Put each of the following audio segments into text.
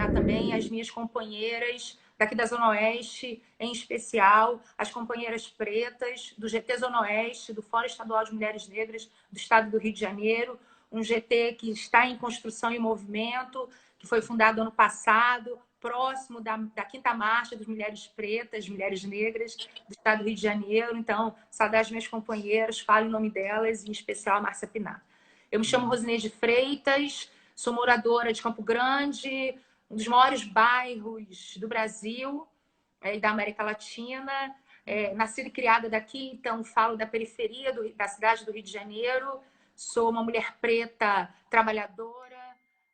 cumprimentar também as minhas companheiras daqui da Zona Oeste, em especial as companheiras pretas do GT Zona Oeste, do Fórum Estadual de Mulheres Negras do Estado do Rio de Janeiro, um GT que está em construção e movimento, que foi fundado ano passado, próximo da 5ª Marcha das Mulheres Pretas, Mulheres Negras do Estado do Rio de Janeiro. Então, saudar as minhas companheiras, falo em nome delas, em especial a Márcia Pinar. Eu me chamo Rosineide Freitas, sou moradora de Campo Grande, um dos maiores bairros do Brasil e da América Latina. Nascida e criada daqui, então falo da periferia da cidade do Rio de Janeiro. Sou uma mulher preta trabalhadora,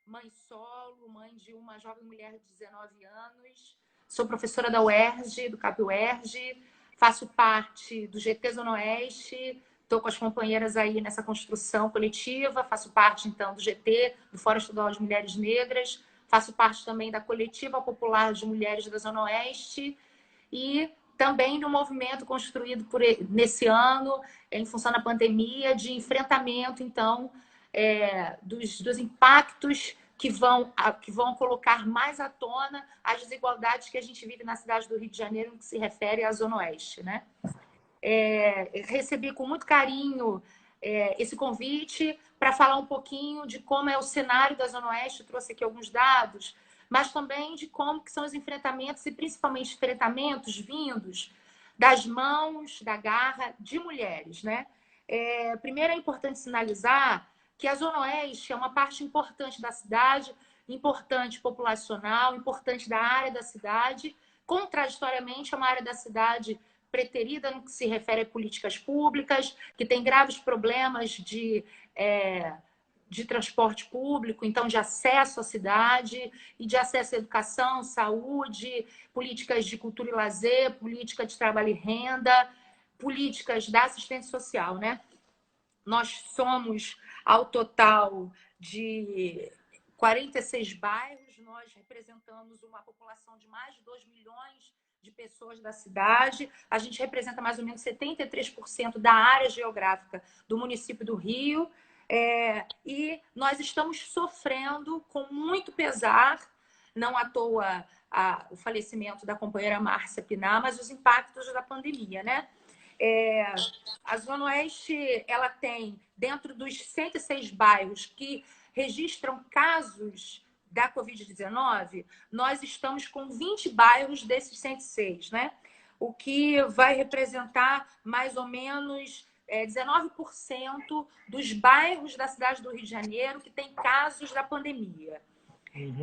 mãe solo, mãe de uma jovem mulher de 19 anos. Sou professora da UERJ, do CAP UERJ. Faço parte do GT Zona Oeste. Estou com as companheiras aí nessa construção coletiva. Faço parte, então, do GT, do Fórum Estadual de Mulheres Negras. Faço parte também da Coletiva Popular de Mulheres da Zona Oeste. E também do movimento construído nesse ano, em função da pandemia, de enfrentamento, então, dos impactos que vão colocar mais à tona as desigualdades que a gente vive na cidade do Rio de Janeiro, no que se refere à Zona Oeste, né? Recebi com muito carinho esse convite para falar um pouquinho de como é o cenário da Zona Oeste. Eu trouxe aqui alguns dados, mas também de como que são os enfrentamentos, e principalmente enfrentamentos vindos das mãos, da garra de mulheres, né? Primeiro é importante sinalizar que a Zona Oeste é uma parte importante da cidade, importante populacional, importante da área da cidade. Contraditoriamente, é uma área da cidade preterida no que se refere a políticas públicas, que tem graves problemas de transporte público, então de acesso à cidade e de acesso à educação, saúde, políticas de cultura e lazer, política de trabalho e renda, políticas da assistência social, né? Nós somos, ao total de 46 bairros, nós representamos uma população de mais de 2 milhões de pessoas da cidade. A gente representa mais ou menos 73% da área geográfica do município do Rio. E nós estamos sofrendo com muito pesar, não à toa o falecimento da companheira Márcia Pinar, mas os impactos da pandemia, né? A Zona Oeste, ela tem, dentro dos 106 bairros que registram casos da Covid-19, nós estamos com 20 bairros desses 106, né? O que vai representar mais ou menos 19% dos bairros da cidade do Rio de Janeiro que tem casos da pandemia.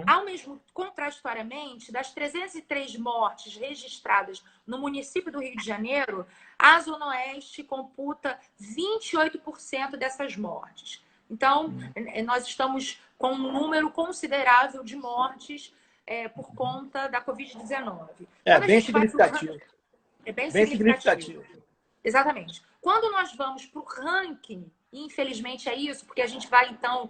Ao mesmo, contraditoriamente, das 303 mortes registradas no município do Rio de Janeiro, a Zona Oeste computa 28% dessas mortes. Então, nós estamos com um número considerável de mortes por conta da Covid-19. Bem significativo. É bem significativo. Exatamente. Quando nós vamos para o ranking, infelizmente é isso, porque a gente vai, então,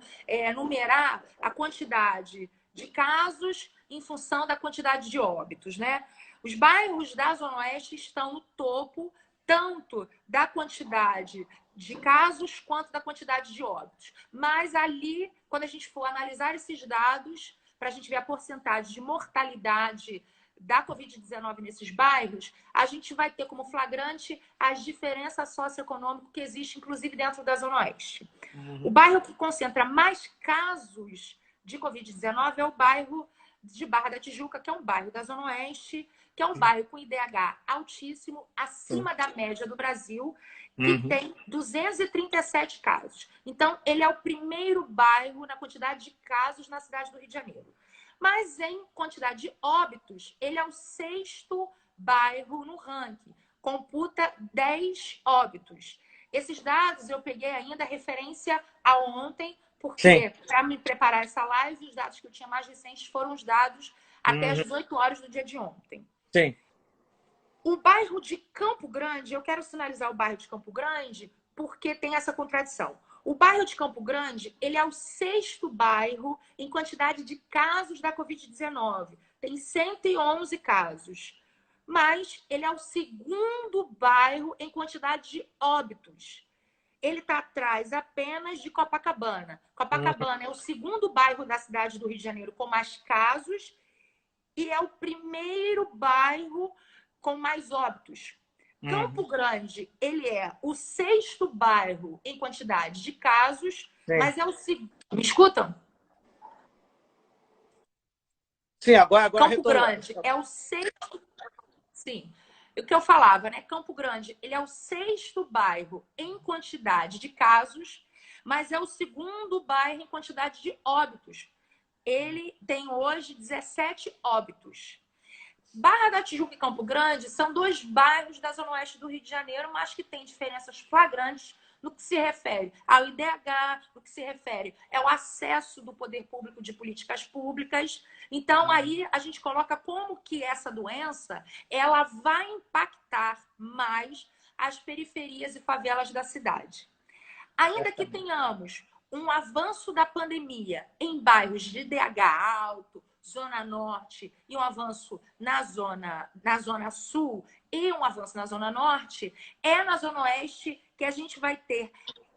numerar a quantidade de casos em função da quantidade de óbitos, né? Os bairros da Zona Oeste estão no topo, tanto da quantidade de casos quanto da quantidade de óbitos. Mas ali, quando a gente for analisar esses dados, para a gente ver a porcentagem de mortalidade da Covid-19 nesses bairros, a gente vai ter como flagrante as diferenças socioeconômicas que existem, inclusive dentro da Zona Oeste. O bairro que concentra mais casos de Covid-19 é o bairro de Barra da Tijuca, que é um bairro da Zona Oeste, que é um bairro com IDH altíssimo, acima da média do Brasil, que tem 237 casos. Então, ele é o primeiro bairro na quantidade de casos na cidade do Rio de Janeiro. Mas em quantidade de óbitos, ele é o 6º bairro no ranking. Computa 10 óbitos. Esses dados eu peguei ainda referência a ontem, porque para me preparar essa live, os dados que eu tinha mais recentes foram os dados até as 18 horas do dia de ontem. Sim. O bairro de Campo Grande, eu quero sinalizar o bairro de Campo Grande porque tem essa contradição. O bairro de Campo Grande, ele é o 6º bairro em quantidade de casos da Covid-19. Tem 111 casos. Mas ele é o 2º bairro em quantidade de óbitos. Ele está atrás apenas de Copacabana. Copacabana é o 2º bairro da cidade do Rio de Janeiro com mais casos e é o primeiro bairro com mais óbitos. Campo Grande, ele é o 6º bairro em quantidade de casos, Sim. mas é o segundo. Me escutam? Sim, agora Campo retornou. Grande é o 6º. Sim. O que eu falava, né? Campo Grande, ele é o 6º bairro em quantidade de casos, mas é o 2º bairro em quantidade de óbitos. Ele tem hoje 17 óbitos. Barra da Tijuca e Campo Grande são 2 bairros da Zona Oeste do Rio de Janeiro, mas que têm diferenças flagrantes no que se refere ao IDH, no que se refere ao acesso do poder público de políticas públicas. Então, aí a gente coloca como que essa doença ela vai impactar mais as periferias e favelas da cidade. Ainda que tenhamos um avanço da pandemia em bairros de DH alto, Zona Norte, e um avanço na zona Sul e um avanço na Zona Norte, é na Zona Oeste que a gente vai ter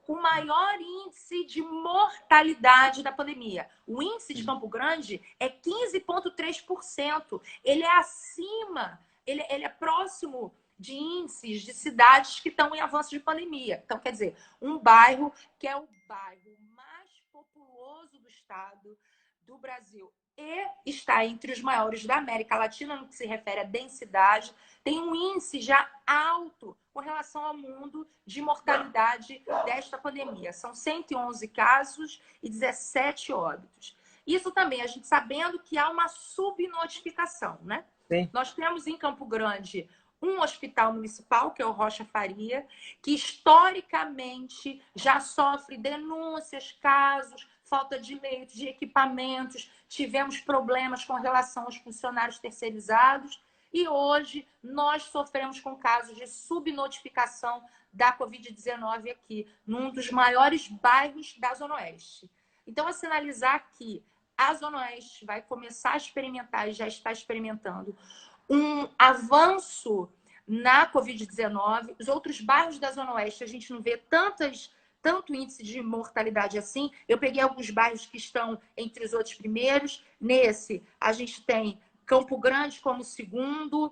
o maior índice de mortalidade da pandemia. O índice de Campo Grande é 15,3%. Ele é acima, ele é próximo de índices de cidades que estão em avanço de pandemia. Então, quer dizer, um bairro que é o bairro mais populoso do estado, do Brasil, e está entre os maiores da América Latina no que se refere à densidade, tem um índice já alto com relação ao mundo de mortalidade desta pandemia. São 111 casos e 17 óbitos. Isso também, a gente sabendo que há uma subnotificação, né? Sim. Nós temos em Campo Grande um hospital municipal, que é o Rocha Faria, que historicamente já sofre denúncias, casos, falta de leitos, de equipamentos, tivemos problemas com relação aos funcionários terceirizados e hoje nós sofremos com casos de subnotificação da Covid-19 aqui, num dos maiores bairros da Zona Oeste. Então, a sinalizar que a Zona Oeste vai começar a experimentar e já está experimentando um avanço na Covid-19. Os outros bairros da Zona Oeste, a gente não vê tanto índice de mortalidade assim. Eu peguei alguns bairros que estão entre os outros primeiros. Nesse, a gente tem Campo Grande como 2º,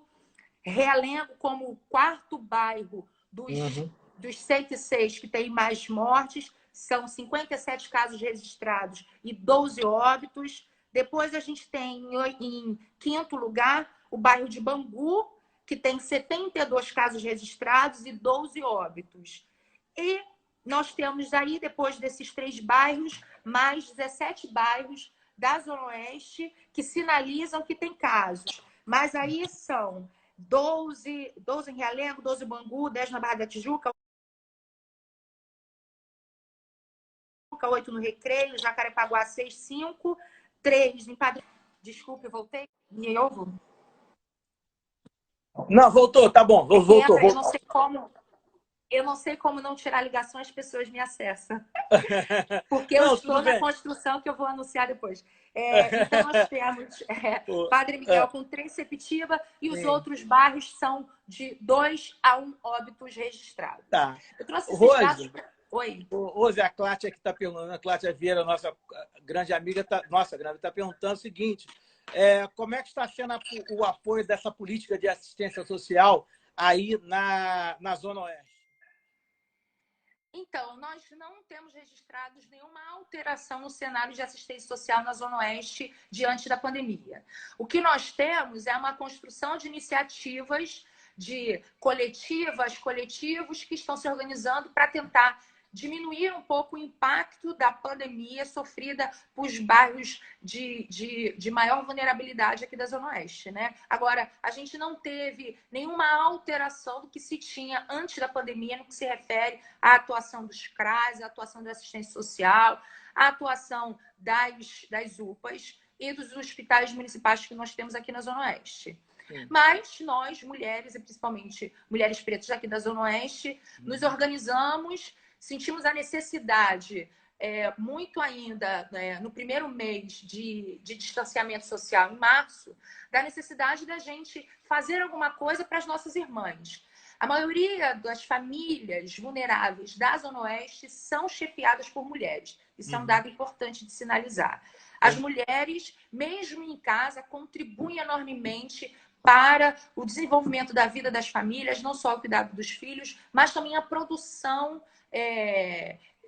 Realengo como 4º bairro dos 106 que tem mais mortes. São 57 casos registrados e 12 óbitos. Depois a gente tem em 5º lugar o bairro de Bangu, que tem 72 casos registrados e 12 óbitos. E nós temos aí, depois desses 3 bairros, mais 17 bairros da Zona Oeste que sinalizam que tem casos. Mas aí são 12 em Realengo, 12 em Bangu, 10 na Barra da Tijuca, 8 no Recreio, Jacarepaguá 6, 5, 3 em Padre... Desculpe, voltei? Me ouvo? Não, voltou, tá bom. Voltou. Eu não sei como não tirar ligação, as pessoas me acessam. Porque eu estou na construção que eu vou anunciar depois. Então, nós temos Padre Miguel com 3 Sepetiba e os outros bairros são de 2 a 1 óbitos registrados. Tá. Eu trouxe esses dados. Oi. Rose, a Clátia que está perguntando, a Clátia Vieira, nossa grande amiga, está perguntando o seguinte: como é que está sendo o apoio dessa política de assistência social aí na Zona Oeste? Então, nós não temos registrados nenhuma alteração no cenário de assistência social na Zona Oeste diante da pandemia. O que nós temos é uma construção de iniciativas de coletivos que estão se organizando para tentar diminuir um pouco o impacto da pandemia sofrida por bairros de maior vulnerabilidade aqui da Zona Oeste, né? Agora, a gente não teve nenhuma alteração do que se tinha antes da pandemia no que se refere à atuação dos CRAS, à atuação da assistência social, à atuação das UPAs e dos hospitais municipais que nós temos aqui na Zona Oeste. Sim. Mas nós, mulheres, e principalmente mulheres pretas aqui da Zona Oeste, nos organizamos, sentimos a necessidade, muito ainda, no primeiro mês de distanciamento social, em março, da necessidade da gente fazer alguma coisa para as nossas irmãs. A maioria das famílias vulneráveis da Zona Oeste são chefiadas por mulheres. Isso é um dado importante de sinalizar. As mulheres, mesmo em casa, contribuem enormemente para o desenvolvimento da vida das famílias, não só o cuidado dos filhos, mas também a produção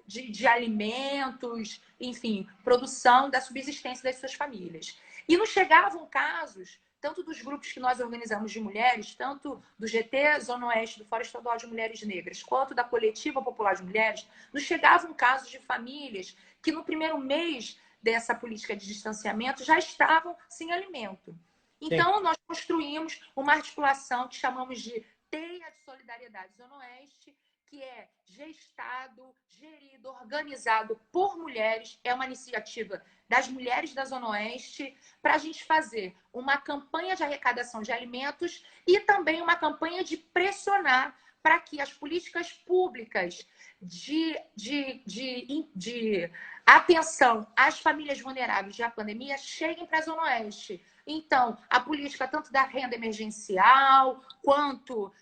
de alimentos, enfim, produção da subsistência das suas famílias. E nos chegavam casos, tanto dos grupos que nós organizamos de mulheres, tanto do GT Zona Oeste, do Fórum Estadual de Mulheres Negras, quanto da Coletiva Popular de Mulheres, nos chegavam casos de famílias que no primeiro mês dessa política de distanciamento já estavam sem alimento. Então, nós construímos uma articulação que chamamos de Teia de Solidariedade Zona Oeste, que é gestado, gerido, organizado por mulheres. É uma iniciativa das mulheres da Zona Oeste para a gente fazer uma campanha de arrecadação de alimentos e também uma campanha de pressionar para que as políticas públicas de atenção às famílias vulneráveis da pandemia cheguem para a Zona Oeste. Então, a política tanto da renda emergencial, quanto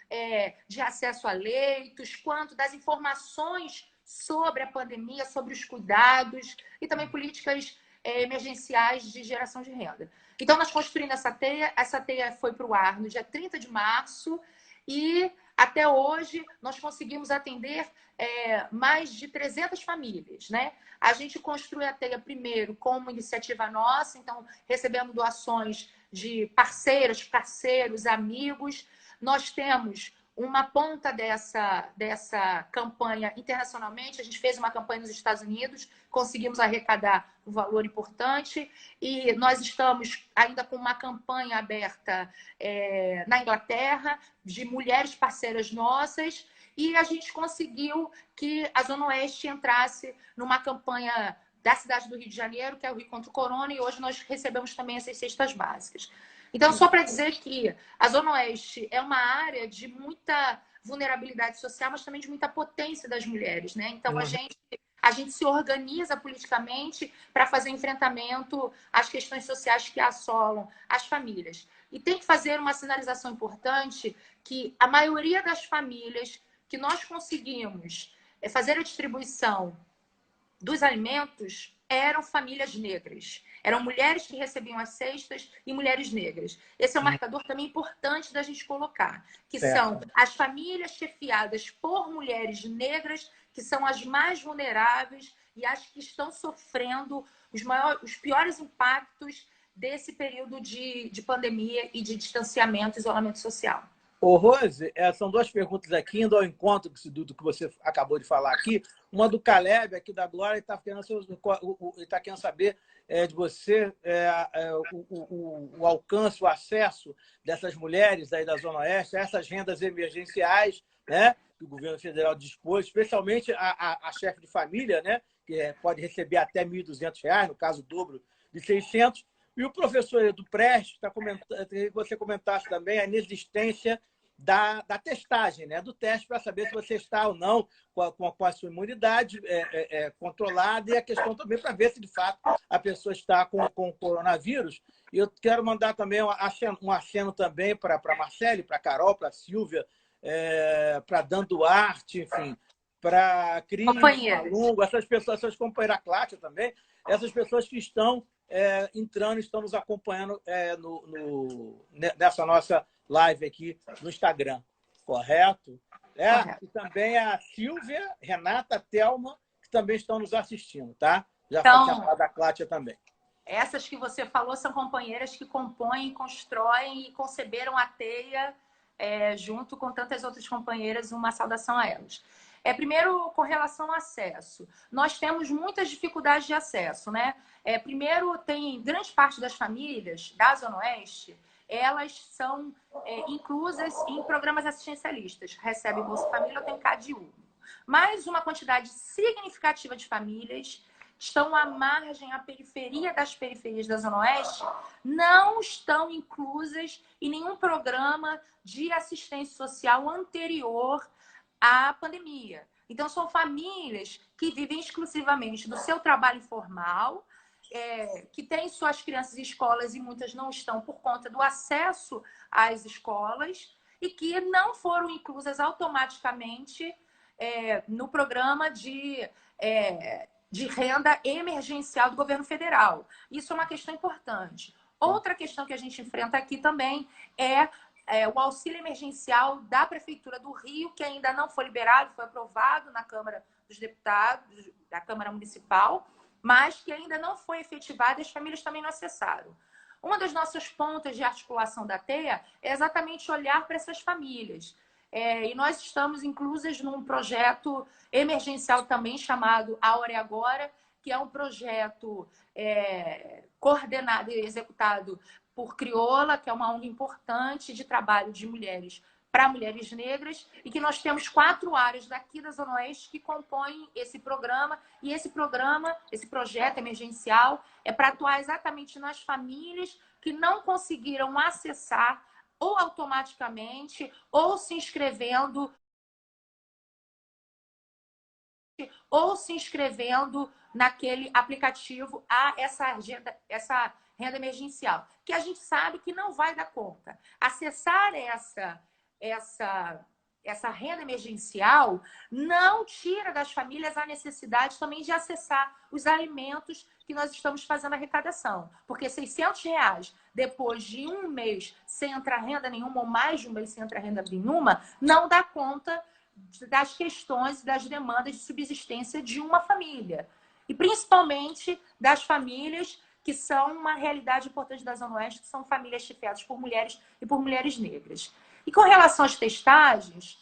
de acesso a leitos, quanto das informações sobre a pandemia, sobre os cuidados, e também políticas emergenciais de geração de renda. Então, nós construímos essa teia foi para o ar no dia 30 de março, e até hoje nós conseguimos atender mais de 300 famílias, né? A gente construiu a teia primeiro como iniciativa nossa, então recebemos doações de parceiros, amigos. Nós temos uma ponta dessa campanha internacionalmente. A gente fez uma campanha nos Estados Unidos, conseguimos arrecadar um valor importante, e nós estamos ainda com uma campanha aberta na Inglaterra, de mulheres parceiras nossas, e a gente conseguiu que a Zona Oeste entrasse numa campanha da cidade do Rio de Janeiro, que é o Rio contra o Corona, e hoje nós recebemos também essas cestas básicas. Então, só para dizer que a Zona Oeste é uma área de muita vulnerabilidade social, mas também de muita potência das mulheres, né? Então, a gente se organiza politicamente para fazer enfrentamento às questões sociais que assolam as famílias. E tem que fazer uma sinalização importante que a maioria das famílias que nós conseguimos fazer a distribuição dos alimentos eram famílias negras. Eram mulheres que recebiam as cestas e mulheres negras. Esse é um marcador também importante da gente colocar, que são as famílias chefiadas por mulheres negras, que são as mais vulneráveis e as que estão sofrendo os piores impactos desse período de pandemia e de distanciamento e isolamento social. Ô, Rose, são duas perguntas aqui, indo ao encontro do que você acabou de falar aqui. Uma do Caleb, aqui da Glória, está querendo saber de você o alcance, o acesso dessas mulheres aí da Zona Oeste a essas rendas emergenciais, né, que o governo federal dispôs, especialmente a chefe de família, né, que pode receber até R$ 1.200, no caso, o dobro de 600. E o professor Edu Prestes está comentando, que você comentasse também a inexistência da testagem, né? Do teste para saber se você está ou não com a sua imunidade controlada, e a questão também para ver se, de fato, a pessoa está com o coronavírus. E eu quero mandar também um aceno também para a Marcele, para a Carol, para a Silvia, para a Dan Duarte, enfim, para a Cris, Malungo, essas pessoas, essas companheiras, a Cláudia também, essas pessoas que estão entrando, estão nos acompanhando nessa nossa live aqui no Instagram, correto? Correto. E também a Silvia, Renata, Thelma, que também estão nos assistindo, tá? Já tinha falado da Cláudia também. Essas que você falou são companheiras que compõem, constroem e conceberam a teia junto com tantas outras companheiras. Uma saudação a elas. Primeiro, com relação ao acesso. Nós temos muitas dificuldades de acesso, né? Primeiro, tem grande parte das famílias da Zona Oeste, elas são inclusas em programas assistencialistas. Recebem Bolsa Família ou tem CadÚ. Mas uma quantidade significativa de famílias estão à margem, à periferia das periferias da Zona Oeste, não estão inclusas em nenhum programa de assistência social anterior à pandemia. Então, são famílias que vivem exclusivamente do seu trabalho informal, que têm suas crianças em escolas e muitas não estão por conta do acesso às escolas e que não foram inclusas automaticamente no programa de de renda emergencial do governo federal. Isso é uma questão importante. Outra questão que a gente enfrenta aqui também é o auxílio emergencial da Prefeitura do Rio, que ainda não foi liberado, foi aprovado na Câmara dos Deputados, da Câmara Municipal, mas que ainda não foi efetivado e as famílias também não acessaram. Uma das nossas pontas de articulação da TEA é exatamente olhar para essas famílias. E nós estamos inclusas num projeto emergencial também chamado A Hora é Agora, que é um projeto coordenado e executado por Crioula, que é uma ONG importante de trabalho de mulheres para mulheres negras, e que nós temos 4 áreas daqui da Zona Oeste que compõem esse programa, e esse projeto emergencial é para atuar exatamente nas famílias que não conseguiram acessar ou automaticamente ou se inscrevendo naquele aplicativo a essa renda emergencial, que a gente sabe que não vai dar conta. Acessar essa renda emergencial não tira das famílias a necessidade também de acessar os alimentos que nós estamos fazendo arrecadação. Porque R$600, depois de um mês sem entrar renda nenhuma, ou mais de um mês sem entrar renda nenhuma, não dá conta das questões e das demandas de subsistência de uma família. E principalmente das famílias que são uma realidade importante da Zona Oeste, que são famílias chefiadas por mulheres e por mulheres negras. E com relação às testagens,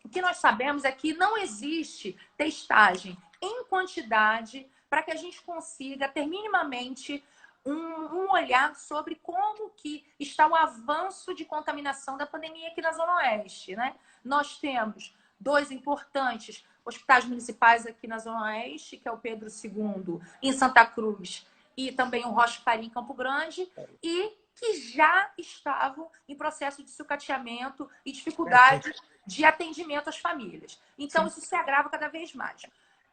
o que nós sabemos é que não existe testagem em quantidade para que a gente consiga ter minimamente um olhar sobre como que está o avanço de contaminação da pandemia aqui na Zona Oeste, né? Nós temos 2 importantes hospitais municipais aqui na Zona Oeste, que é o Pedro II em Santa Cruz e também o Rocha Faria em Campo Grande, e que já estavam em processo de sucateamento e dificuldade de atendimento às famílias. Então, isso se agrava cada vez mais.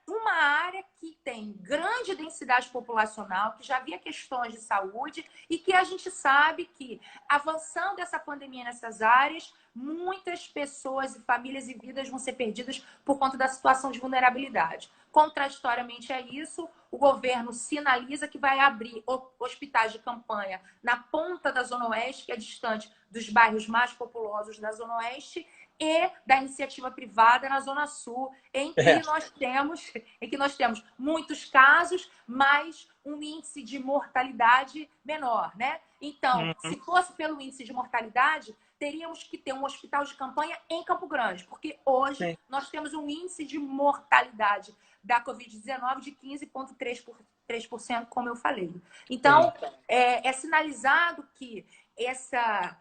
Uma área que tem grande densidade populacional, que já havia questões de saúde e que a gente sabe que, avançando essa pandemia nessas áreas, muitas pessoas e famílias e vidas vão ser perdidas por conta da situação de vulnerabilidade. Contraditoriamente a isso, o governo sinaliza que vai abrir hospitais de campanha na ponta da Zona Oeste, que é distante dos bairros mais populosos da Zona Oeste, e da iniciativa privada na Zona Sul, em que nós temos muitos casos, mas um índice de mortalidade menor, né? Então, se fosse pelo índice de mortalidade, teríamos que ter um hospital de campanha em Campo Grande, porque hoje nós temos um índice de mortalidade da Covid-19 de 15,3%, como eu falei. Então, é sinalizado que essa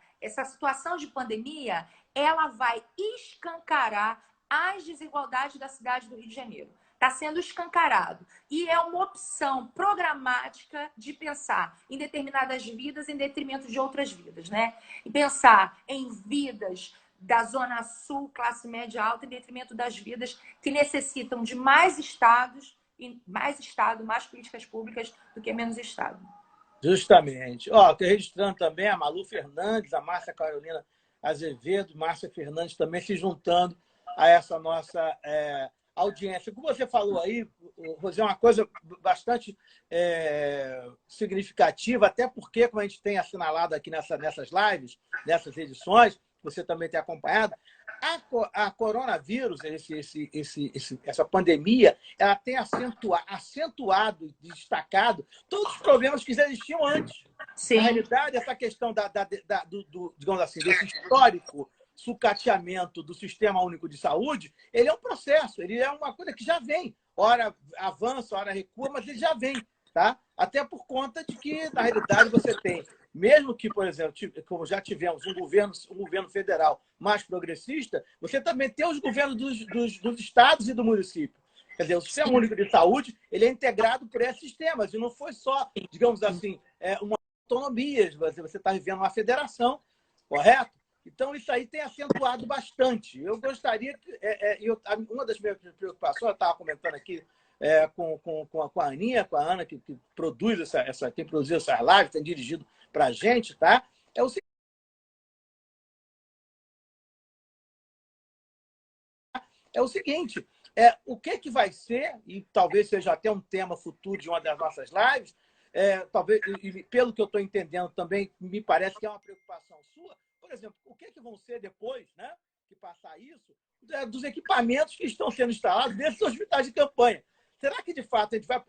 situação de pandemia ela vai escancarar as desigualdades da cidade do Rio de Janeiro. Está sendo escancarado. E é uma opção programática de pensar em determinadas vidas em detrimento de outras vidas, né? E pensar em vidas da Zona Sul, classe média alta, em detrimento das vidas que necessitam de mais estados, mais políticas públicas do que menos Estado. Justamente. Ó, estou registrando também a Malu Fernandes, a Márcia Carolina Azevedo, Márcia Fernandes também se juntando a essa nossa audiência. Como você falou aí, Rosé, é uma coisa bastante significativa, até porque, como a gente tem assinalado aqui nessas lives, nessas edições, você também tem acompanhado, a coronavírus, essa pandemia, ela tem acentuado e destacado todos os problemas que já existiam antes. Sim. Na realidade, essa questão digamos assim, desse histórico sucateamento do Sistema Único de Saúde, ele é um processo, ele é uma coisa que já vem. Ora avança, ora recua, mas ele já vem. Tá? Até por conta de que, na realidade, você tem, mesmo que, por exemplo, como já tivemos um governo federal mais progressista, você também tem os governos dos estados e do município. Quer dizer, o Sistema Único de Saúde ele é integrado por esses sistemas, e não foi só, digamos assim, uma autonomia, você está vivendo uma federação, correto? Então, isso aí tem acentuado bastante. Eu gostaria que... uma das minhas preocupações, eu estava comentando aqui com a Aninha, com a Ana, que produz tem produzido essas lives, tem dirigido para a gente, tá? É o seguinte, o que vai ser, e talvez seja até um tema futuro de uma das nossas lives, talvez, e pelo que eu estou entendendo também, me parece que é uma preocupação sua, por exemplo, o que vão ser depois, né, que passar isso, dos equipamentos que estão sendo instalados nesses hospitais de campanha. Será que, de fato, a gente vai,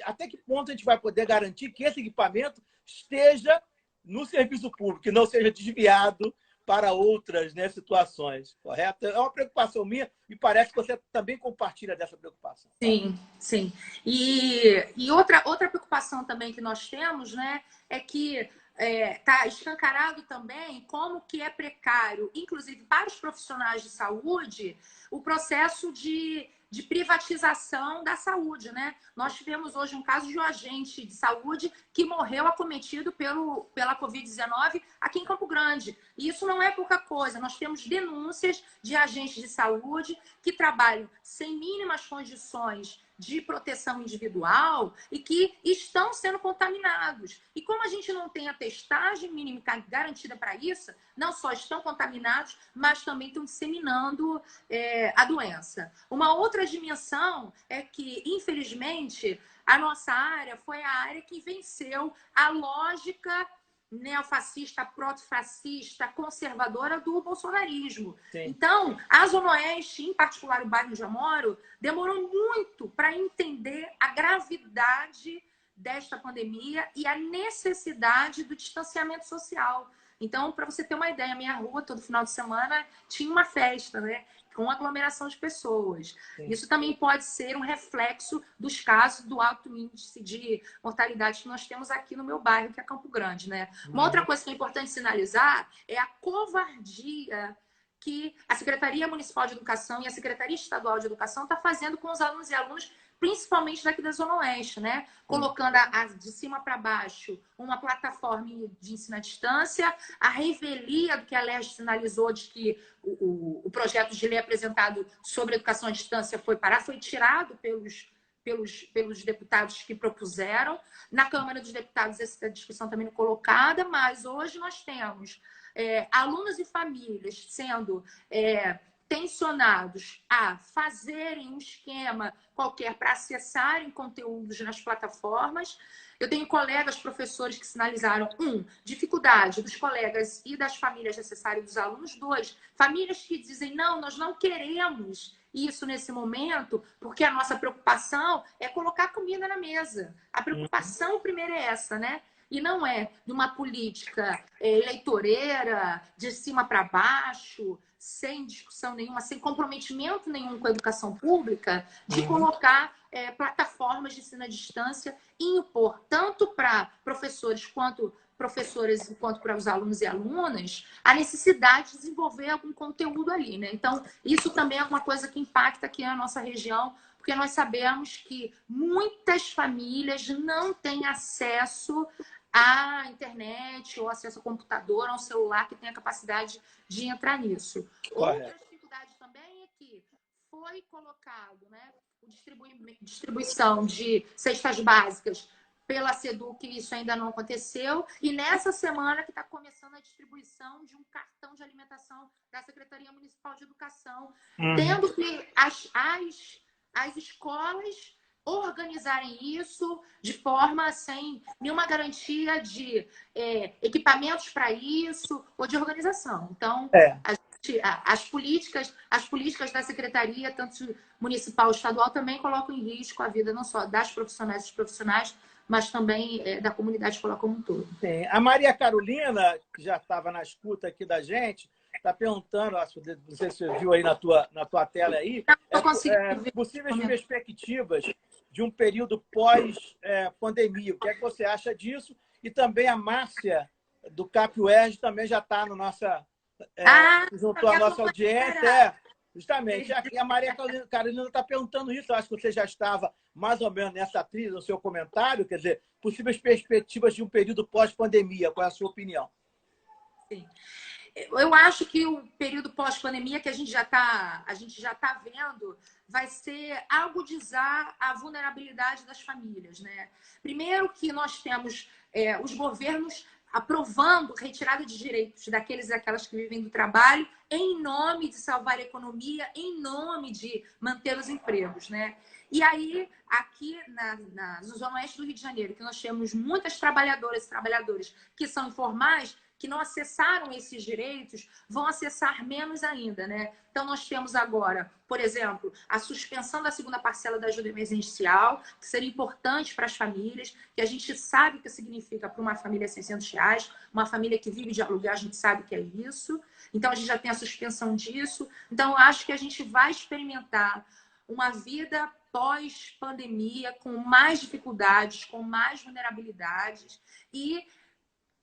até que ponto a gente vai poder garantir que esse equipamento esteja no serviço público, que não seja desviado para outras, né, situações, correto? É uma preocupação minha e parece que você também compartilha dessa preocupação. Sim, sim. E outra preocupação também que nós temos, né, é que está escancarado também como que é precário, inclusive para os profissionais de saúde, o processo de privatização da saúde, né? Nós tivemos hoje um caso de um agente de saúde que morreu acometido pela Covid-19 aqui em Campo Grande. E isso não é pouca coisa. Nós temos denúncias de agentes de saúde que trabalham sem mínimas condições de proteção individual e que estão sendo contaminados. E como a gente não tem a testagem mínima garantida para isso, não só estão contaminados, mas também estão disseminando a doença. Uma outra dimensão é que, infelizmente, a nossa área foi a área que venceu a lógica neofascista, protofascista, conservadora do bolsonarismo. Sim. Então, a Zona Oeste, em particular o bairro onde eu moro, demorou muito para entender a gravidade desta pandemia e a necessidade do distanciamento social. Então, para você ter uma ideia, a minha rua, todo final de semana, tinha uma festa, né? Com aglomeração de pessoas. Sim. Isso também pode ser um reflexo dos casos do alto índice de mortalidade que nós temos aqui no meu bairro, que é Campo Grande, né? Uma outra coisa que é importante sinalizar é a covardia que a Secretaria Municipal de Educação e a Secretaria Estadual de Educação está fazendo com os alunos e alunas, principalmente daqui da Zona Oeste, né? Colocando de cima para baixo uma plataforma de ensino à distância, a revelia do que a LERJ sinalizou de que o projeto de lei apresentado sobre educação à distância foi tirado pelos deputados que propuseram. Na Câmara dos Deputados essa discussão também não colocada, mas hoje nós temos alunos e famílias sendo tensionados a fazerem um esquema qualquer para acessarem conteúdos nas plataformas. Eu tenho colegas professores que sinalizaram, dificuldade dos colegas e das famílias de acessarem dos alunos. 2, famílias que dizem, não, nós não queremos isso nesse momento, porque a nossa preocupação é colocar comida na mesa. A preocupação primeiro é essa, né? E não é de uma política eleitoreira, de cima para baixo, sem discussão nenhuma, sem comprometimento nenhum com a educação pública, de colocar plataformas de ensino à distância e impor tanto para professores quanto professoras, quanto para os alunos e alunas, a necessidade de desenvolver algum conteúdo ali, né? Então, isso também é uma coisa que impacta aqui na nossa região, porque nós sabemos que muitas famílias não têm acesso à internet ou acesso ao computador, a um celular que tenha capacidade de entrar nisso. Outra dificuldade também é que foi colocado, né, a distribuição de cestas básicas pela SEDUC, isso ainda não aconteceu, e nessa semana que está começando a distribuição de um cartão de alimentação da Secretaria Municipal de Educação, tendo que as escolas organizarem isso de forma sem nenhuma garantia de equipamentos para isso ou de organização. Então, as políticas da secretaria, tanto municipal ou estadual, também colocam em risco a vida não só das profissionais e dos profissionais, mas também da comunidade escolar como um todo. Sim. A Maria Carolina, que já estava na escuta aqui da gente, está perguntando, não sei se você viu aí na tua tela aí, possíveis perspectivas de um período pós-pandemia. O que é que você acha disso? E também a Márcia, do CapUERJ, também já está no junto à nossa audiência. Justamente. E a Maria Carolina está perguntando isso. Eu acho que você já estava mais ou menos nessa trilha no seu comentário. Quer dizer, possíveis perspectivas de um período pós-pandemia. Qual é a sua opinião? Sim. Eu acho que o período pós-pandemia que a gente já tá vendo vai ser agudizar a vulnerabilidade das famílias, né? Primeiro que nós temos os governos aprovando retirada de direitos daqueles e daquelas que vivem do trabalho em nome de salvar a economia, em nome de manter os empregos, né? E aí, aqui na Zona Oeste do Rio de Janeiro, que nós temos muitas trabalhadoras e trabalhadores que são informais, que não acessaram esses direitos, vão acessar menos ainda, né? Então, nós temos agora, por exemplo, a suspensão da segunda parcela da ajuda emergencial, que seria importante para as famílias, que a gente sabe o que significa para uma família R$ 600, uma família que vive de aluguel, a gente sabe o que é isso. Então, a gente já tem a suspensão disso. Então, eu acho que a gente vai experimentar uma vida pós-pandemia com mais dificuldades, com mais vulnerabilidades e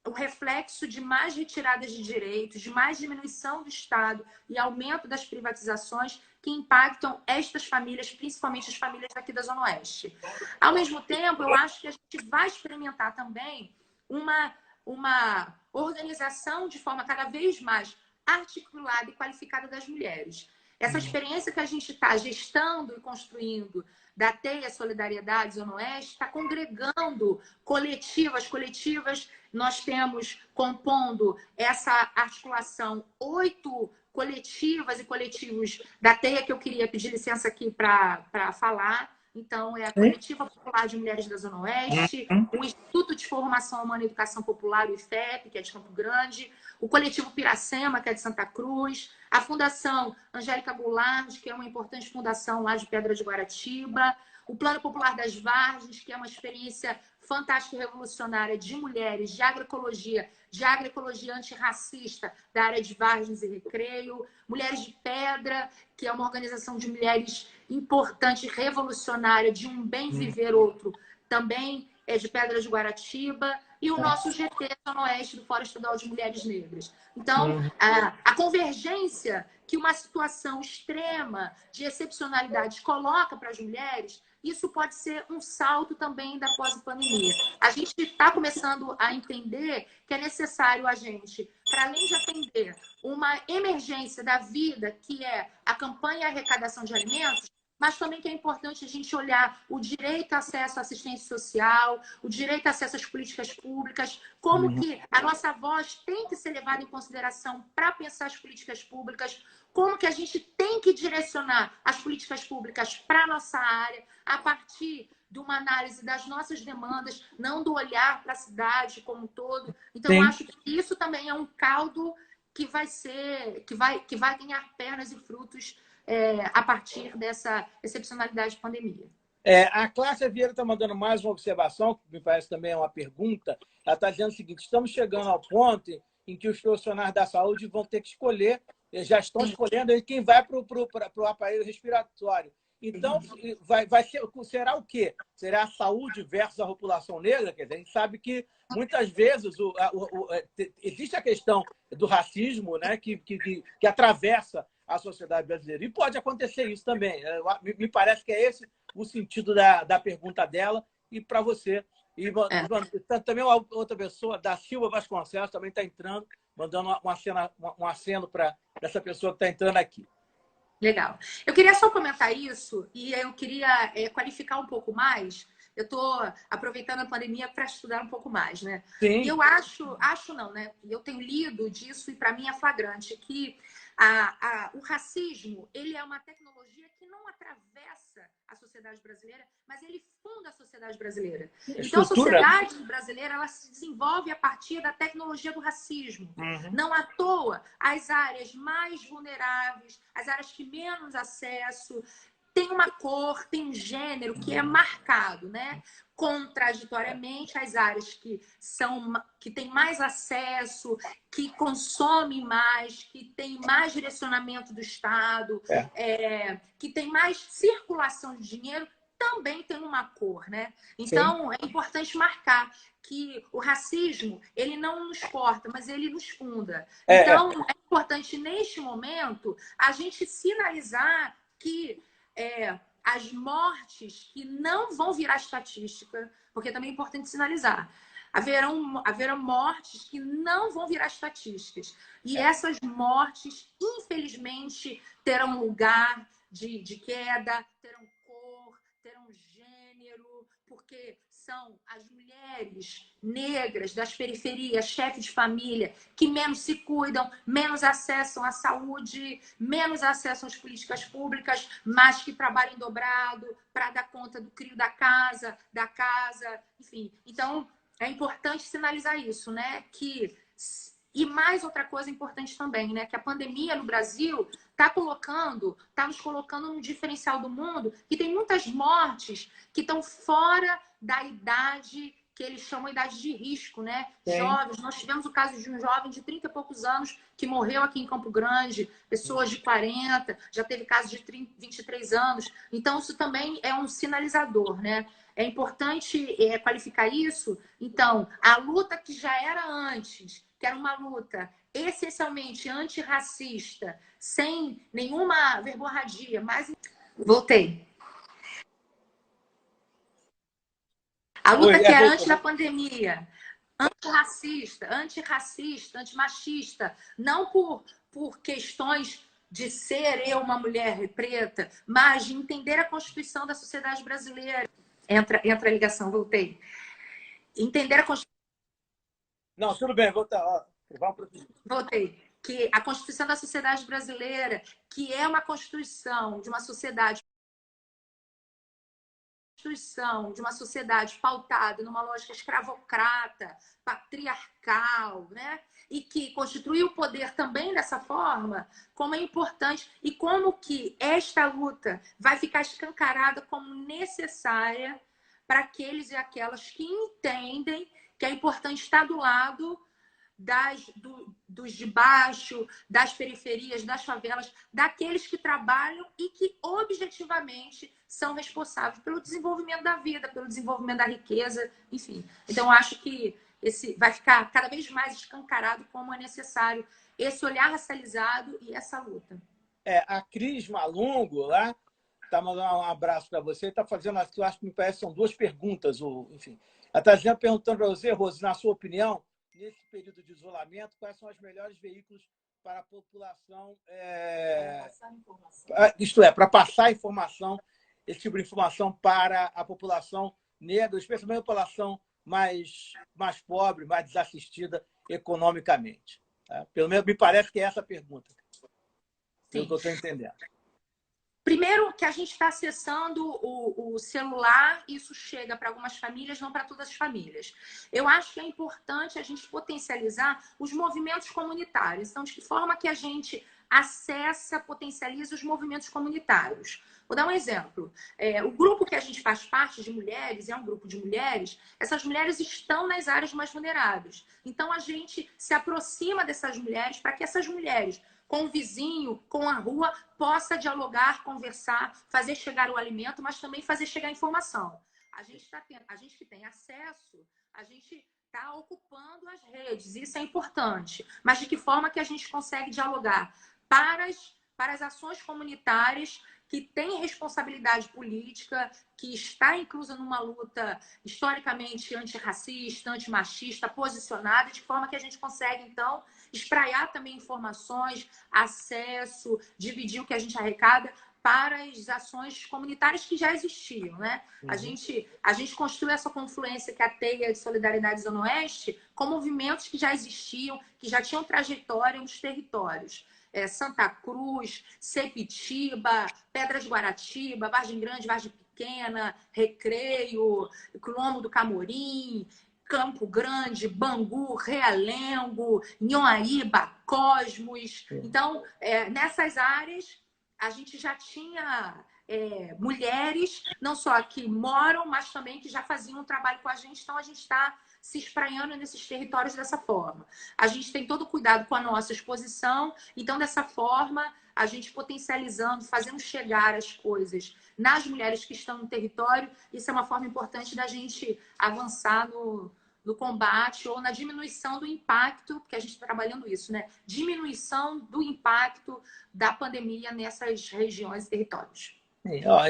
o reflexo de mais retiradas de direitos, de mais diminuição do Estado e aumento das privatizações que impactam estas famílias, principalmente as famílias daqui da Zona Oeste. Ao mesmo tempo, eu acho que a gente vai experimentar também uma organização de forma cada vez mais articulada e qualificada das mulheres. Essa experiência que a gente está gestando e construindo da Teia Solidariedade Zona Oeste está congregando coletivas. Nós temos, compondo essa articulação, 8 coletivas e coletivos da Teia, que eu queria pedir licença aqui para falar. Então, é a Coletiva Popular de Mulheres da Zona Oeste, o Instituto de Formação Humana e Educação Popular, o IFEP, que é de Campo Grande, o Coletivo Piracema, que é de Santa Cruz, a Fundação Angélica Goulart, que é uma importante fundação lá de Pedra de Guaratiba, o Plano Popular das Vargens, que é uma experiência fantástica e revolucionária de mulheres, de agroecologia antirracista da área de Vargens e Recreio, Mulheres de Pedra, que é uma organização de mulheres importante e revolucionária de um bem viver outro, também é de Pedra de Guaratiba, e o nosso GT Zona Oeste do Fórum Estadual de Mulheres Negras. Então, a convergência que uma situação extrema de excepcionalidade coloca para as mulheres, isso pode ser um salto também da pós-pandemia. A gente está começando a entender que é necessário a gente, para além de atender uma emergência da vida, que é a campanha e a arrecadação de alimentos, mas também que é importante a gente olhar o direito a acesso à assistência social, o direito a acesso às políticas públicas, como que a nossa voz tem que ser levada em consideração para pensar as políticas públicas, como que a gente tem que direcionar as políticas públicas para a nossa área, a partir de uma análise das nossas demandas, não do olhar para a cidade como um todo. Então, eu acho que isso também é um caldo que vai ganhar pernas e frutos a partir dessa excepcionalidade de pandemia. A Cláudia Vieira está mandando mais uma observação, que me parece também é uma pergunta. Ela está dizendo o seguinte: estamos chegando ao ponto em que os profissionais da saúde vão ter que escolher, já estão escolhendo quem vai para o aparelho respiratório. Então, será o quê? Será a saúde versus a população negra? Quer dizer, a gente sabe que muitas vezes existe a questão do racismo, né, que atravessa a sociedade brasileira. E pode acontecer isso também. Me parece que é esse o sentido da pergunta dela. E para você. E também uma outra pessoa, da Silva Vasconcelos, também está entrando, mandando um aceno para essa pessoa que está entrando aqui. Legal. Eu queria só comentar isso e eu queria qualificar um pouco mais. Eu estou aproveitando a pandemia para estudar um pouco mais, né? Sim. E eu acho não, né? Eu tenho lido disso e para mim é flagrante que o racismo, ele é uma tecnologia que não atravessa a sociedade brasileira, mas ele funda a sociedade brasileira. Então, a sociedade brasileira, ela se desenvolve a partir da tecnologia do racismo. Não à toa, as áreas mais vulneráveis, as áreas que menos acesso, tem uma cor, tem um gênero que é marcado, né? Contraditoriamente, as áreas que têm mais acesso, que consomem mais, que têm mais direcionamento do Estado, que tem mais circulação de dinheiro, também tem uma cor, né? Então, é importante marcar que o racismo, ele não nos corta, mas ele nos funda. Então, é importante, neste momento, a gente sinalizar que as mortes que não vão virar estatística, porque também é importante sinalizar, haverão mortes que não vão virar estatísticas. E essas mortes, infelizmente, terão lugar de queda, terão cor, terão gênero, porque são as mulheres negras das periferias, chefes de família, que menos se cuidam, menos acessam à saúde, menos acessam às políticas públicas, mas que trabalham dobrado para dar conta do crio da casa, enfim. Então, é importante sinalizar isso, né? E mais outra coisa importante também, né? Que a pandemia no Brasil está nos colocando num diferencial do mundo que tem muitas mortes que estão fora da idade que eles chamam de idade de risco, né? Sim. Jovens. Nós tivemos o caso de um jovem de 30 e poucos anos que morreu aqui em Campo Grande, pessoas de 40, já teve casos de 23 anos. Então, isso também é um sinalizador, né? É importante qualificar isso. Então, a luta que já era antes, que era uma luta essencialmente antirracista, sem nenhuma verborragia, mas... Voltei. A luta que era antes da pandemia, antirracista, antimachista, não por questões de ser eu uma mulher preta, mas de entender a Constituição da sociedade brasileira. Entra a ligação, voltei. Entender a Constituição... Não, tudo bem, voltei. Que a Constituição da sociedade brasileira, que é uma Constituição de uma sociedade pautada numa lógica escravocrata, patriarcal, né? E que constitui o poder também dessa forma, como é importante e como que esta luta vai ficar escancarada como necessária para aqueles e aquelas que entendem que é importante estar do lado dos de baixo, das periferias, das favelas, daqueles que trabalham e que objetivamente são responsáveis pelo desenvolvimento da vida, pelo desenvolvimento da riqueza, enfim. Então, acho que esse vai ficar cada vez mais escancarado como é necessário esse olhar racializado e essa luta. A Cris Malungo lá está mandando um abraço para você, está fazendo, eu acho que me parece são duas perguntas, ou enfim. Ela está perguntando para você, Rose, na sua opinião, nesse período de isolamento, quais são os melhores veículos para a população, isto é, para passar informação, esse tipo de informação para a população negra, especialmente a população mais pobre, mais desassistida economicamente. Tá? Pelo menos me parece que é essa a pergunta, pelo que eu estou entendendo. Primeiro, que a gente está acessando o celular, isso chega para algumas famílias, não para todas as famílias. Eu acho que é importante a gente potencializar os movimentos comunitários. Então, de que forma que a gente acessa, potencializa os movimentos comunitários? Vou dar um exemplo. O grupo que a gente faz parte de mulheres, é um grupo de mulheres, essas mulheres estão nas áreas mais vulneráveis. Então, a gente se aproxima dessas mulheres para que essas mulheres, com o vizinho, com a rua, possa dialogar, conversar, fazer chegar o alimento, mas também fazer chegar a informação. A gente que tem acesso, a gente está ocupando as redes, isso é importante. Mas de que forma que a gente consegue dialogar para as ações comunitárias que têm responsabilidade política, que está inclusa numa luta historicamente antirracista, antimachista, posicionada, de forma que a gente consegue, então, espraiar também informações, acesso, dividir o que a gente arrecada para as ações comunitárias que já existiam, né? Uhum. A gente construiu essa confluência que é a Teia de Solidariedade Zona Oeste com movimentos que já existiam, que já tinham trajetória nos territórios. Santa Cruz, Sepitiba, Pedras de Guaratiba, Vargem Grande, Vargem Pequena, Recreio, Quilombo do Camorim, Campo Grande, Bangu, Realengo, Inhoaíba, Cosmos. Então, nessas áreas, a gente já tinha mulheres, não só que moram, mas também que já faziam um trabalho com a gente. Então, a gente está se espraiando nesses territórios dessa forma. A gente tem todo o cuidado com a nossa exposição. Então, dessa forma, a gente potencializando, fazendo chegar as coisas nas mulheres que estão no território, isso é uma forma importante da gente avançar no combate ou na diminuição do impacto, porque a gente está trabalhando isso, né? Diminuição do impacto da pandemia nessas regiões e territórios.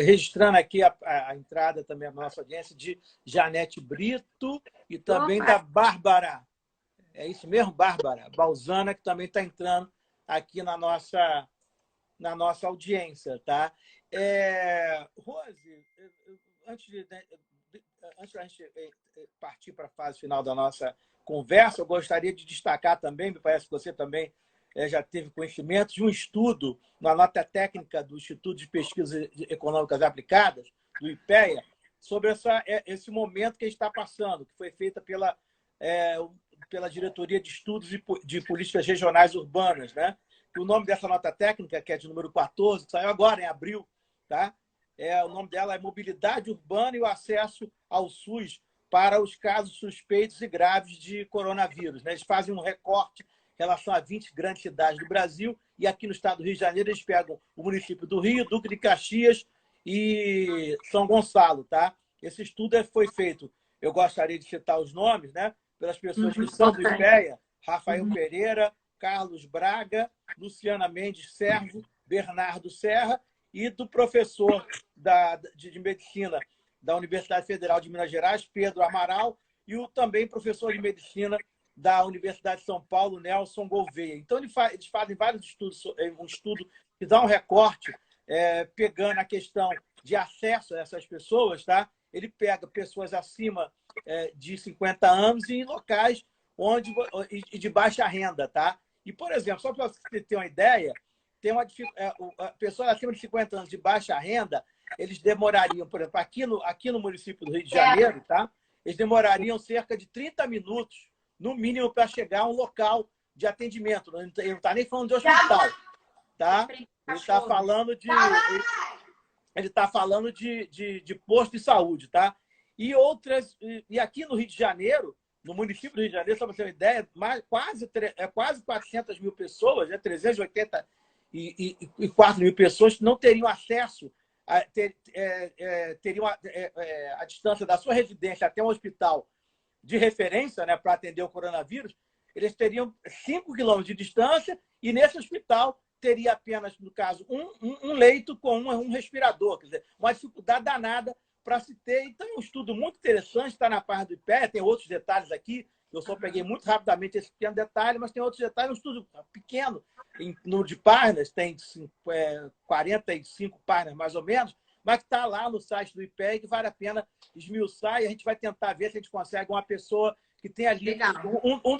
Registrando aqui a entrada também da nossa audiência de Janete Brito e também da Bárbara. É isso mesmo, Bárbara? Balzana, que também está entrando aqui na nossa audiência, tá? Rose, antes de antes da gente partir para a fase final da nossa conversa, eu gostaria de destacar também, me parece que você também já teve conhecimento de um estudo na nota técnica do Instituto de Pesquisas Econômicas Aplicadas, do IPEA, sobre esse momento que a gente está passando, que foi feita pela Diretoria de Estudos de Políticas Regionais Urbanas, né? O nome dessa nota técnica, que é de número 14, que saiu agora, em abril, tá? O nome dela é Mobilidade Urbana e o Acesso ao SUS para os casos suspeitos e graves de coronavírus, né? Eles fazem um recorte em relação a 20 grandes cidades do Brasil, e aqui no estado do Rio de Janeiro eles pegam o município do Rio, Duque de Caxias e São Gonçalo, tá? Esse estudo foi feito, eu gostaria de citar os nomes, né? Pelas pessoas que são do IPEA: Rafael Pereira, Carlos Braga, Luciana Mendes Servo, Bernardo Serra, e do professor de medicina da Universidade Federal de Minas Gerais, Pedro Amaral, e o também professor de medicina da Universidade de São Paulo, Nelson Gouveia. Então, eles fazem vários estudos, um estudo que dá um recorte, pegando a questão de acesso a essas pessoas, tá? Ele pega pessoas acima de 50 anos e em locais de baixa renda, tá? E, por exemplo, só para você ter uma ideia, tem pessoas acima de 50 anos de baixa renda, eles demorariam, por exemplo, aqui no município do Rio de Janeiro, tá? Eles demorariam cerca de 30 minutos, no mínimo, para chegar a um local de atendimento. Ele não está nem falando de hospital, tá? Ele está falando de posto de saúde, tá? E aqui no Rio de Janeiro, no município do Rio de Janeiro, só para você ter uma ideia, quase 400 mil pessoas, 384 mil pessoas que não teriam acesso, teriam a distância da sua residência até um hospital de referência, né, para atender o coronavírus. Eles teriam 5 quilômetros de distância e nesse hospital teria apenas, no caso, um leito com um respirador. Quer dizer, uma dificuldade danada para se ter. Então, é um estudo muito interessante, está na página do IPEA, tem outros detalhes aqui, eu só peguei muito rapidamente esse pequeno detalhe, mas tem outros detalhes, um estudo pequeno, de páginas, tem 45 páginas mais ou menos, mas que está lá no site do IPEA e que vale a pena esmiuçar, e a gente vai tentar ver se a gente consegue uma pessoa que tenha ali,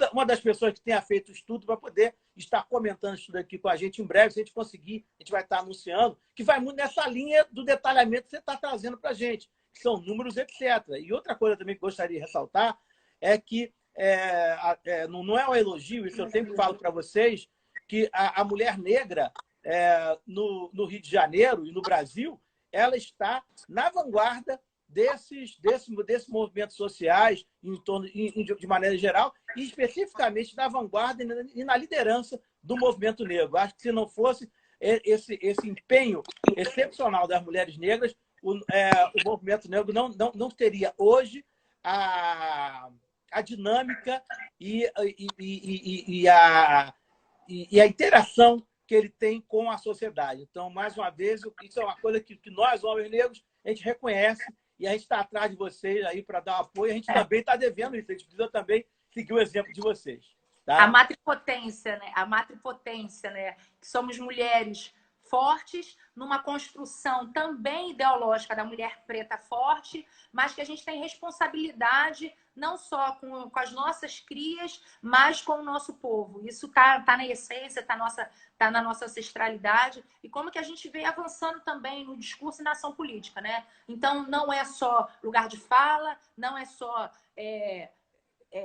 uma das pessoas que tenha feito o estudo para poder estar comentando isso aqui com a gente em breve. Se a gente conseguir, a gente vai estar anunciando, que vai muito nessa linha do detalhamento que você está trazendo para a gente, que são números, etc. E outra coisa também que gostaria de ressaltar é que não é um elogio, isso eu sempre falo para vocês, que a mulher negra no Rio de Janeiro e no Brasil, ela está na vanguarda desses movimentos sociais de maneira geral, e especificamente na vanguarda e na liderança do movimento negro. Acho que se não fosse esse empenho excepcional das mulheres negras, o movimento negro não teria hoje a dinâmica e a interação que ele tem com a sociedade. Então, mais uma vez, isso é uma coisa que nós, homens negros, a gente reconhece, e a gente está atrás de vocês aí para dar apoio. A gente também está devendo isso, a gente precisa também seguir o exemplo de vocês. Tá? A matripotência, né? A matripotência, né? Que somos mulheres fortes, numa construção também ideológica da mulher preta forte, mas que a gente tem responsabilidade não só com as nossas crias, mas com o nosso povo. Isso tá na essência, tá na nossa ancestralidade, e como que a gente vem avançando também no discurso e na ação política, né? Então, não é só lugar de fala, não é só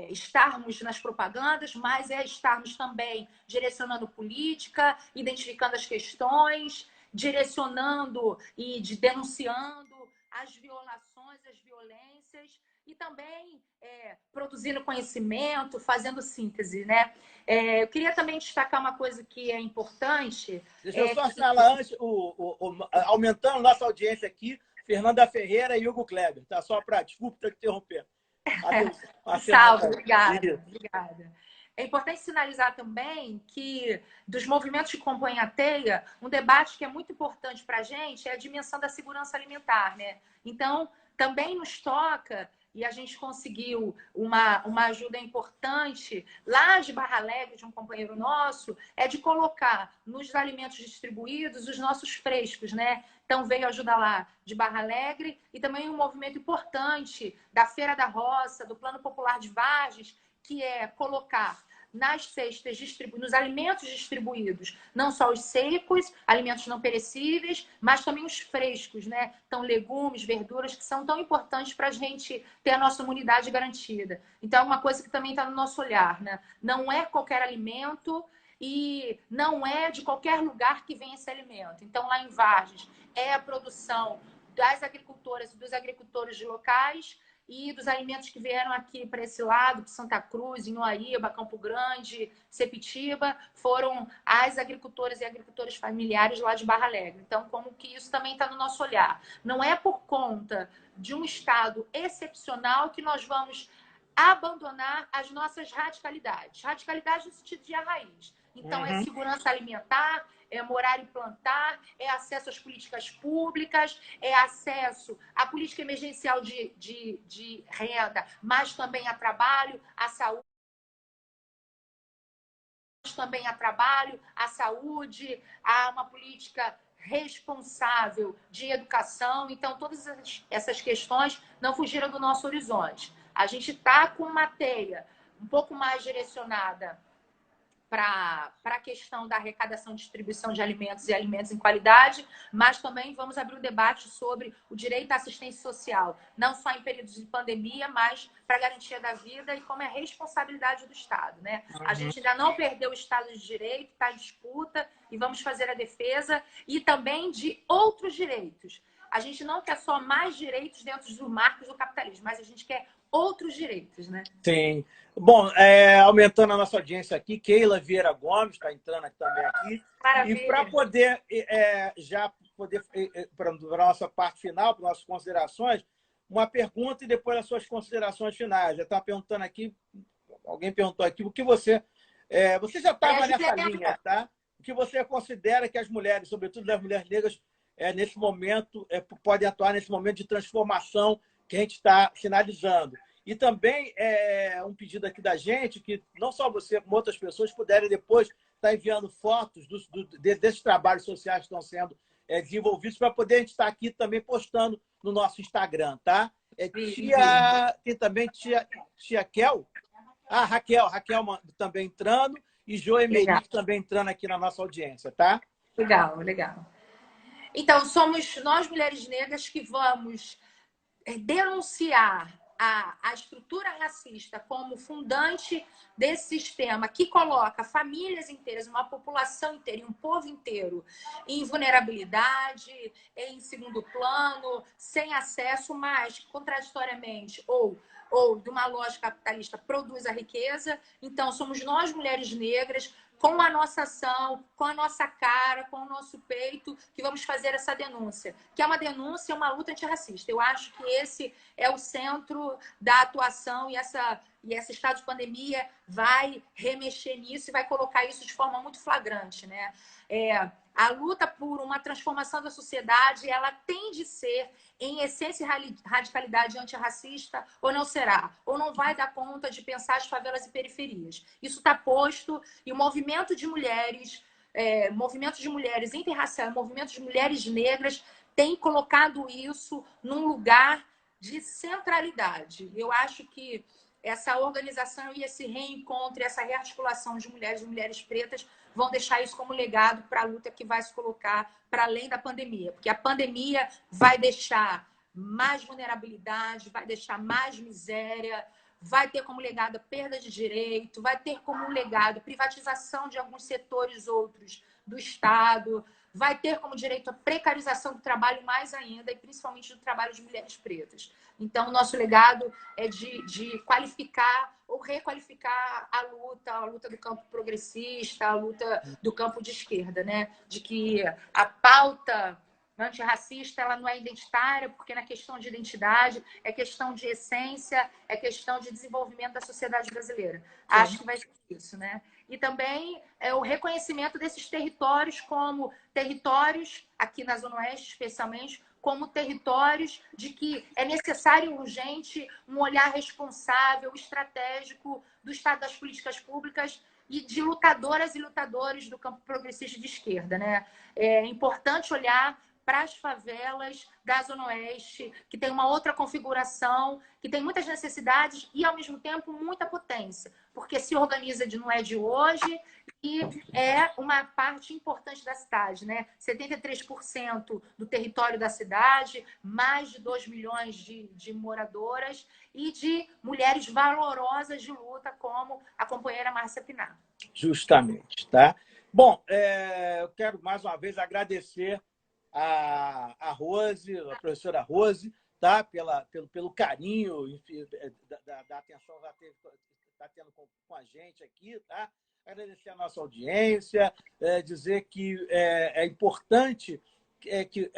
estarmos nas propagandas, mas estarmos também direcionando política, identificando as questões, direcionando e denunciando as violações, as violências, e também produzindo conhecimento, fazendo síntese, né? Eu queria também destacar uma coisa que é importante. Deixa eu só falar antes, aumentando nossa audiência aqui, Fernanda Ferreira e Hugo Kleber, tá? Só para, desculpa te interromper. Salve, obrigada. É importante sinalizar também que, dos movimentos que compõem a teia, um debate que é muito importante para a gente é a dimensão da segurança alimentar, né? Então, também nos toca e a gente conseguiu uma ajuda importante lá de Barra Alegre, de um companheiro nosso, é de colocar nos alimentos distribuídos os nossos frescos, né? Então veio ajuda lá de Barra Alegre e também um movimento importante da Feira da Roça, do Plano Popular de Vargens, que é colocar nas cestas, nos alimentos distribuídos, não só os secos, alimentos não perecíveis, mas também os frescos, né? Então, legumes, verduras, que são tão importantes para a gente ter a nossa imunidade garantida. Então, é uma coisa que também está no nosso olhar, né? Não é qualquer alimento e não é de qualquer lugar que vem esse alimento. Então, lá em Vargens, é a produção das agricultoras e dos agricultores locais e dos alimentos que vieram aqui para esse lado, de Santa Cruz, Inhoaíba, Campo Grande, Sepitiba, foram as agricultoras e agricultores familiares lá de Barra Alegre. Então, como que isso também está no nosso olhar. Não é por conta de um estado excepcional que nós vamos abandonar as nossas radicalidades. Radicalidade no sentido de a raiz. Então, é segurança alimentar, é morar e plantar, é acesso às políticas públicas, é acesso à política emergencial de renda, mas também a trabalho, a saúde, a uma política responsável de educação. Então, todas essas questões não fugiram do nosso horizonte. A gente está com uma teia um pouco mais direcionada para a questão da arrecadação e distribuição de alimentos e alimentos em qualidade, mas também vamos abrir um debate sobre o direito à assistência social, não só em períodos de pandemia, mas para a garantia da vida e como é responsabilidade do Estado, né? A gente ainda não perdeu o Estado de Direito, está em disputa e vamos fazer a defesa e também de outros direitos. A gente não quer só mais direitos dentro dos marcos do capitalismo, mas a gente quer outros direitos, né? Sim. Bom, aumentando a nossa audiência aqui, Keila Vieira Gomes está entrando aqui também aqui. Maravilha. E para poder para a nossa parte final, para nossas considerações, uma pergunta e depois as suas considerações finais. Já está perguntando aqui, alguém perguntou aqui, o que você já estava nessa linha, tá? O que você considera que as mulheres, sobretudo as mulheres negras, nesse momento, podem atuar nesse momento de transformação que a gente está sinalizando. E também um pedido aqui da gente, que não só você, como outras pessoas puderem depois estar enviando fotos desses trabalhos sociais que estão sendo desenvolvidos para poder a gente estar aqui também postando no nosso Instagram, tá? Tem também tia Kel. Ah, Raquel também entrando e Joemeri também entrando aqui na nossa audiência, tá? Legal, legal. Então, somos nós, mulheres negras, que vamos denunciar a estrutura racista como fundante desse sistema que coloca famílias inteiras, uma população inteira e um povo inteiro em vulnerabilidade, em segundo plano, sem acesso, mas contraditoriamente ou de uma lógica capitalista produz a riqueza. Então, somos nós, mulheres negras, com a nossa ação, com a nossa cara, com o nosso peito, que vamos fazer essa denúncia. Que é uma denúncia, uma luta antirracista. Eu acho que esse é o centro da atuação e esse estado de pandemia vai remexer nisso e vai colocar isso de forma muito flagrante, né? A luta por uma transformação da sociedade, ela tem de ser, em essência e radicalidade antirracista, ou não será? Ou não vai dar conta de pensar as favelas e periferias? Isso está posto e o movimento de mulheres, interracial, movimento de mulheres negras tem colocado isso num lugar de centralidade. Eu acho que essa organização e esse reencontro, essa rearticulação de mulheres e mulheres pretas vão deixar isso como legado para a luta que vai se colocar para além da pandemia. Porque a pandemia vai deixar mais vulnerabilidade, vai deixar mais miséria, vai ter como legado a perda de direito, vai ter como legado privatização de alguns setores outros do Estado, vai ter como direito a precarização do trabalho mais ainda, e principalmente do trabalho de mulheres pretas. Então, o nosso legado é de qualificar ou requalificar a luta do campo progressista, a luta do campo de esquerda, né? De que a pauta antirracista ela não é identitária, porque na questão de identidade é questão de essência, é questão de desenvolvimento da sociedade brasileira. Sim. Acho que vai ser isso, né? E também o reconhecimento desses territórios como territórios, aqui na Zona Oeste especialmente, como territórios de que é necessário e urgente um olhar responsável, estratégico do Estado das políticas públicas e de lutadoras e lutadores do campo progressista de esquerda, né? É importante olhar para as favelas da Zona Oeste, que tem uma outra configuração, que tem muitas necessidades e, ao mesmo tempo, muita potência, porque se organiza não é de hoje e é uma parte importante da cidade, né? 73% do território da cidade, mais de 2 milhões de moradoras e de mulheres valorosas de luta, como a companheira Márcia Pinar. Justamente, tá? Bom, eu quero mais uma vez agradecer a Rose, a professora Rose, tá? Pelo carinho, enfim, da atenção que ela está tendo com a gente aqui, tá? Agradecer a nossa audiência, dizer que é importante que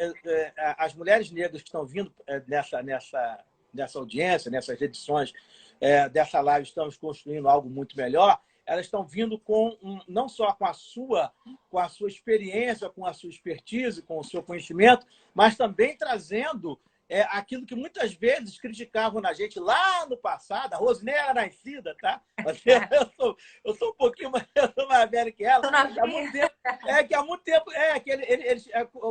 as mulheres negras que estão vindo nessa audiência, nessas edições dessa live, estamos construindo algo muito melhor. Elas estão vindo não só com a sua experiência, com a sua expertise, com o seu conhecimento, mas também trazendo aquilo que muitas vezes criticavam na gente lá no passado. A Rose nem era nascida, tá? Eu sou um pouquinho mais velho que ela. Que há muito tempo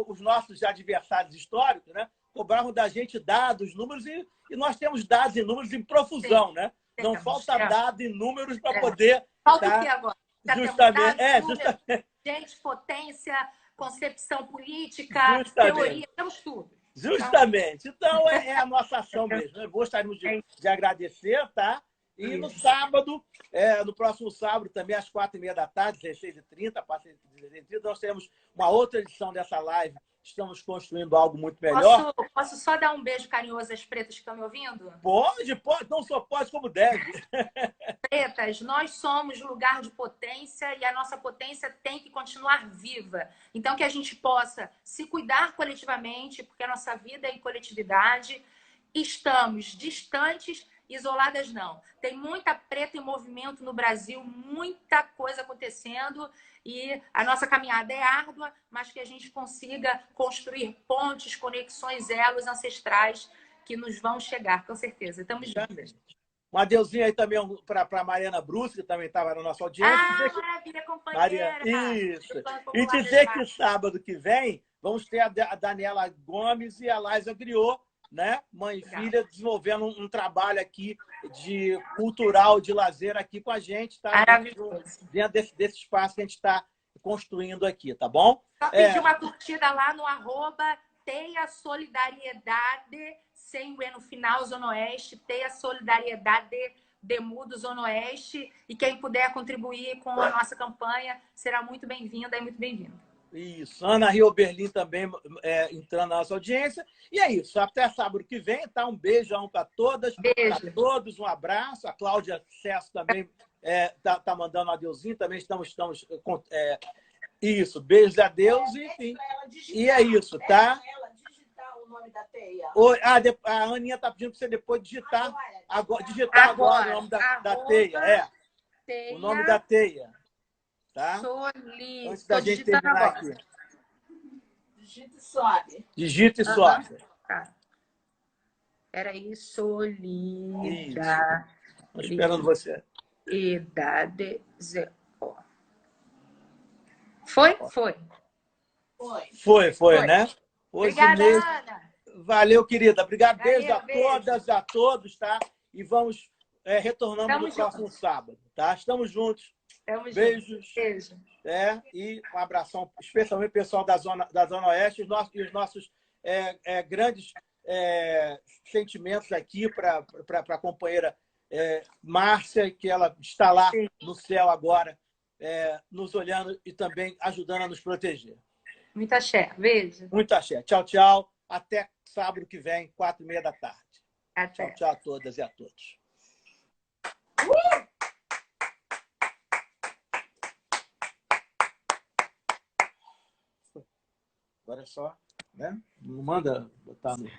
os nossos adversários históricos, né, cobravam da gente dados, números, e nós temos dados e números em profusão, né? Não falta dados e números para poder... Falta o que agora? Justamente. Gente, potência, concepção política, teoria, temos tudo. Justamente. Então, é a nossa ação mesmo. Gostaríamos de agradecer, tá? E no sábado, no próximo sábado, também às 4h30, 16h30, a partir de 16h30, nós teremos uma outra edição dessa live. Estamos construindo algo muito melhor. Posso só dar um beijo carinhoso às pretas que estão me ouvindo? Pode. Não só pode, como deve. Pretas, nós somos lugar de potência e a nossa potência tem que continuar viva. Então, que a gente possa se cuidar coletivamente, porque a nossa vida é em coletividade. Estamos distantes, isoladas não. Tem muita preta em movimento no Brasil, muita coisa acontecendo e a nossa caminhada é árdua, mas que a gente consiga construir pontes, conexões, elos ancestrais que nos vão chegar, com certeza. Estamos juntos. Um adeuzinho aí também para a Mariana Bruce, que também estava na nossa audiência. Maravilha, companheira! Isso. E dizer que sábado que vem vamos ter a Daniela Gomes e a Laísa Griot, né? Mãe e filha, desenvolvendo um trabalho aqui de cultural, de lazer aqui com a gente, tá? Maravilhoso. Dentro desse espaço que a gente está construindo aqui, tá bom? Só pedir uma curtida lá no @Teia Solidariedade, sem o E no final, Zona Oeste, Teia Solidariedade Demudo, Zona Oeste. E quem puder contribuir com a nossa campanha será muito bem-vinda e muito bem-vindo. Isso. Ana Rio Berlim também entrando na nossa audiência. E é isso. Até sábado que vem, tá? Um beijão para todas, para todos. Um abraço. A Cláudia Cesso também tá mandando um adeuzinho. Também estamos isso. Beijos a Deus. Enfim. E é isso, tá? O nome da Teia. A Aninha está pedindo para você depois digitar agora o nome da Teia. O nome da Teia. Tá? Antes da gente terminar aqui. Digita e sobe. Digita e sobe. Tá. Peraí, Solida. Estou esperando você. Idade. Foi? Foi, né? Obrigada, Ana. Valeu, querida. Obrigado. Beijo a todas, a todos, tá? E vamos retornando no próximo sábado, tá? Estamos juntos. Beijos. Beijo. E um abração, especialmente o pessoal da Zona Oeste, os nossos grandes sentimentos aqui para a companheira Márcia, que ela está lá no céu agora, nos olhando e também ajudando a nos proteger. Muita axé. Beijo. Muita axé. Tchau, tchau. Até sábado que vem, 4h30. Até. Tchau, tchau a todas e a todos. Agora é só, né? Não manda botar no...